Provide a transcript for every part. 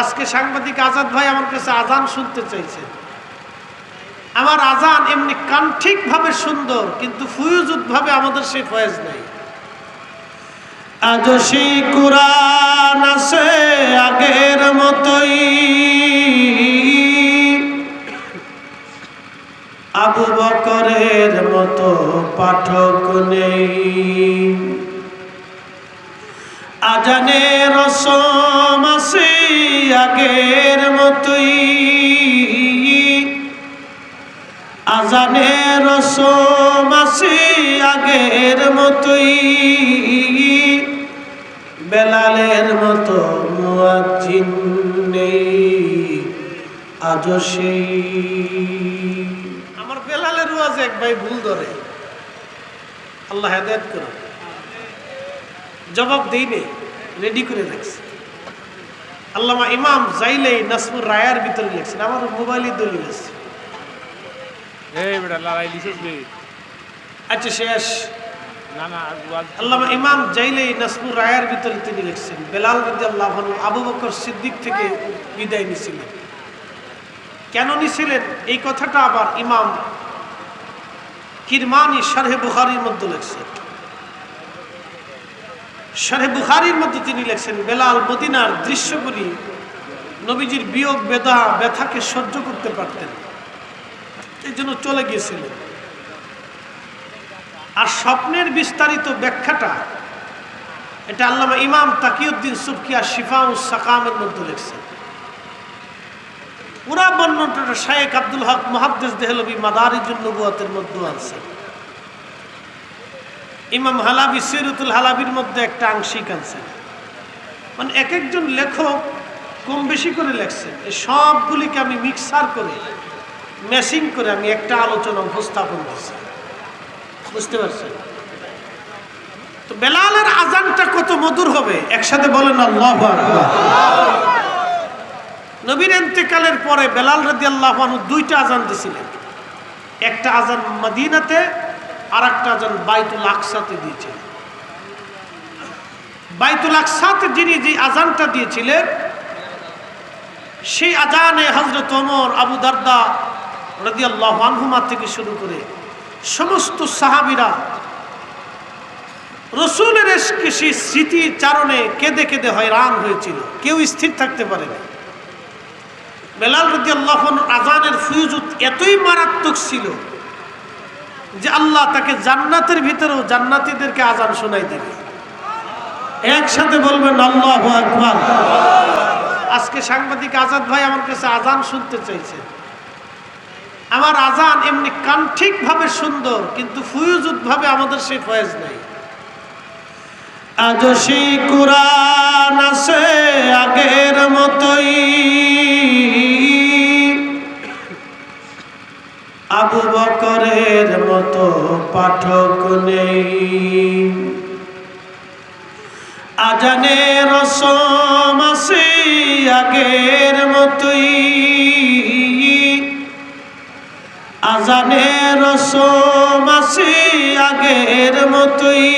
আজকে সাংবাদিক আজাদ ভাই আমার কাছে আজান শুনতে চাইছে। আমার আজান এমনি কাণ্ঠিক ভাবে সুন্দর, কিন্তু ফুয়ুজুত ভাবে আমাদের সেই ফয়েজ নাই। আজ সেই কুরআন আছে আগের মতোই, আবু বকরের মতো পাঠক নেই। আজানের রসম আছে আগের মতোই, আজানের রসম আছে আগের মতোই, বেলালের মতো মুয়াজ্জিন নেই আজ সেই। আমার বেলালের ওয়াজ এক ভাই ভুল ধরে, আল্লাহ হেদায়েত করুন। জবাব দেই নেই, রেডি করে রাখছি। আল্লামা ইমাম জাইলাই নাসমুর রায়ার ভিতরে লিখছেন, আমার মোবাইলে দলিল আছে। আচ্ছা শেষ। আল্লামা ইমাম জাইলাই নাসমুর রায়ার ভিতরে তিনি লিখছেন, বেলাল রাদিয়াল্লাহু আনহু আবু বকর সিদ্দিক থেকে বিদায় নিয়েছিলেন। কেন নিয়েছিলেন এই কথাটা আবার ইমাম কিরমানি শারহে বুখারীর মধ্যে লিখছেন। শারহে বুখারীর মধ্যে তিনি লিখছেন, বেলাল মদিনার দৃশ্যগুলি, নবীজির বিয়োগ ব্যথাকে সহ্য করতে পারতেন, এই জন্য চলে গিয়েছিলেন। আর স্বপ্নের বিস্তারিত ব্যাখ্যাটা এটা আল্লামা ইমাম তাকিউদ্দিন সুবকি আর শিফাউস সাকামের মধ্যে লিখছেন। পুরা বর্ণনাটা শায়েখ আব্দুল হক মুহাদ্দিস দেহলভী মাদারিজুন নবুওয়াতের মধ্যে আছে। ইমাম হালাবি সিরাতুল হালাবির মধ্যে একটা আংশিক আছে। মানে এক একজন লেখক কম বেশি করে লেখছেন, এই সবগুলিকে আমি মিক্সার করে ম্যাচিং করে আমি একটা আলোচনা উপস্থাপন করছি। বুঝতে পারছেন তো বেলালের আজানটা কত মধুর হবে, একসাথে বলেন আল্লাহু আকবার। নবীর ইন্তেকালের পরে বেলাল রাদিয়াল্লাহু আনহু দুইটা আজান দিয়েছিলেন। একটা আজান মদিনাতে, আর একটা আজান বাইতুল আকসাতে দিয়েছিলেন। বাইতুল আকসাতে যিনি যে আজানটা দিয়েছিলেন, সেই আজানে হযরত ওমর, আবু দারদা রাদিয়াল্লাহু আনহুমা থেকে শুরু করে সমস্ত সাহাবীরা রাসূলের সেই স্মৃতিচারণে কেঁদে কেঁদে হয়রান হয়েছিল, কেউ স্থির থাকতে পারেনি। বেলাল রাদিয়াল্লাহু আনহু আজানের ফুয়ুজুত এতই মারাত্মক ছিল যে আল্লাহ তাকে জান্নাতের ভিতরেও জান্নাতীদেরকে আজান শোনাই দেবে। একসাথে বলবেন আল্লাহু আকবার। আজকে সাংবাদিক আজাদ ভাই আমার কাছে আজান শুনতে চাইছে। আমার আজান এমনি কাণ্ঠিক ভাবে সুন্দর, কিন্তু ফুয়ুজুত ভাবে আমাদের সেই ফয়েজ নাই। আজ সেই কুরআন আছে আগের মতোই, আবু বকরের মতো পাঠক নেই। আজানের রসম আছে আগের মতোই, আজানের রসম আছে আগের মতোই,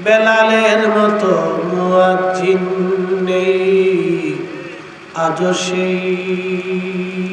বেলালের মতো মুয়াজ্জিন নেই আজ সেই।